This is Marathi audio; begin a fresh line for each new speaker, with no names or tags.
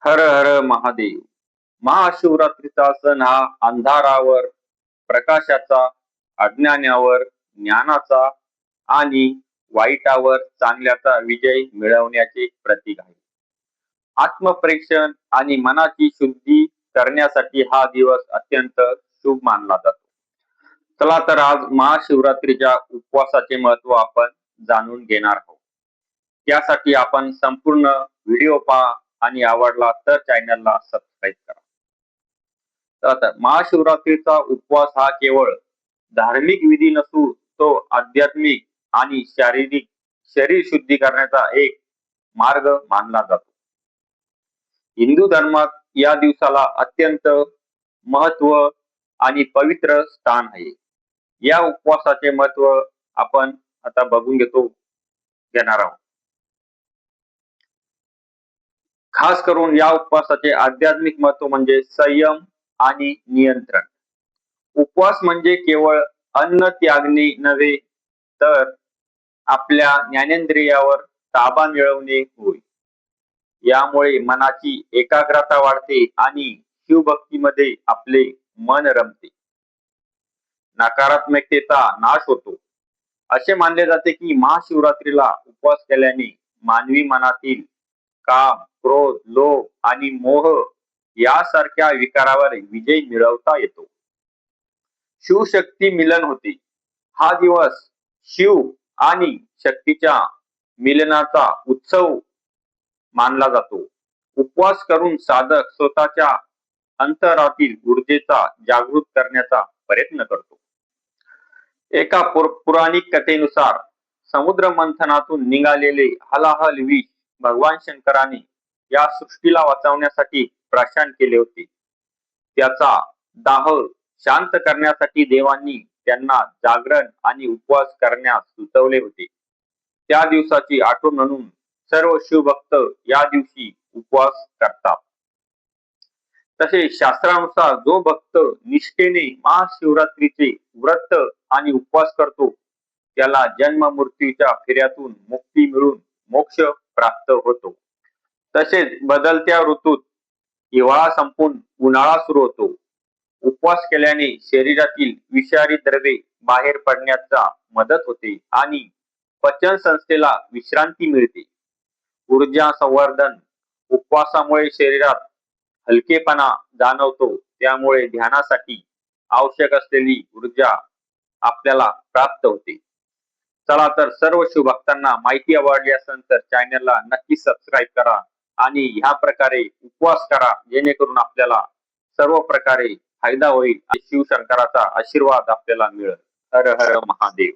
हर हर महादेव. महाशिवरात्रीचा सण हा अंधारावर प्रकाशाचा, अज्ञानावर ज्ञानाचा आणि वाईटावर चांगल्याचा विजय मिळवण्याचे प्रतीक आहे. आत्मपरीक्षण आणि मनाची शुद्धी करण्यासाठी हा दिवस अत्यंत शुभ मानला जातो. चला तर आज महाशिवरात्रीच्या उपवासाचे महत्व आपण जाणून घेणार आहोत. त्यासाठी आपण संपूर्ण व्हिडिओ पहा आणि आवडला तर चॅनलला सबस्क्राईब करा. तर आता महाशिवरात्रीचा उपवास हा केवळ धार्मिक विधी नसून तो आध्यात्मिक आणि शारीरिक शरीर शुद्धी करण्याचा एक मार्ग मानला जातो. हिंदू धर्मात या दिवसाला अत्यंत महत्व आणि पवित्र स्थान आहे. या उपवासाचे महत्व आपण आता बघून घेणार आहोत. खास करून या उपवासाचे आध्यात्मिक महत्व म्हणजे संयम आणि नियंत्रण. उपवास म्हणजे केवळ अन्न त्यागणे नव्हे तर आपल्या ज्ञानेंद्रियावर ताबा मिळवणे होय. यामुळे मनाची एकाग्रता वाढते आणि शिवभक्तीमध्ये आपले मन रमते. नकारात्मकतेचा नाश होतो. असे मानले जाते की महाशिवरात्रीला उपवास केल्याने मानवी मनातील काम, क्रोध, लोभ आणि मोह यासारख्या विकारावर विजय मिळवता येतो. शिवशक्ती मिलन होते. हा दिवस शिव आणि शक्तीच्या मिलनाचा उत्सव मानला जातो. उपवास करून साधक स्वतःच्या अंतरातील ऊर्जेचा जागृत करण्याचा प्रयत्न करतो. एका पुराणिक कथेनुसार समुद्र मंथनातून निघालेले हलाहल विष भगवान शंकराने या सृष्टीला वाचवण्यासाठी प्रशान केले होते. त्याचा दाह शांत करण्यासाठी देवांनी त्यांना जागरण आणि उपवास करण्यास सुचवले होते. त्या दिवसाची आठवण म्हणून सर्व शिवभक्त या दिवशी उपवास करतात. तसे शास्त्रानुसार जो भक्त निष्ठेने महाशिवरात्रीचे व्रत आणि उपवास करतो त्याला जन्म मृत्यूच्या फेऱ्यातून मुक्ती मिळून मोक्ष प्राप्त होतो. तसेच बदलत्या ऋतूत हिवाळा संपून उन्हाळा सुरू होतो. उपवास केल्याने शरीरातील विषारी द्रव्ये बाहेर पडण्याचा मदत होते आणि पचन संस्थेला विश्रांती मिळते. ऊर्जा संवर्धन. उपवासामुळे शरीरात हलकेपणा जाणवतो, त्यामुळे ध्यानासाठी आवश्यक असलेली ऊर्जा आपल्याला प्राप्त होते. चला तर सर्व शिवभक्तांना माहिती आवडली असेल तर चॅनलला नक्की सबस्क्राईब करा आणि ह्या प्रकारे उपवास करा, जेणेकरून आपल्याला सर्व प्रकारे फायदा होईल आणि शिवशंकराचा आशीर्वाद आपल्याला मिळेल. हर हर महादेव.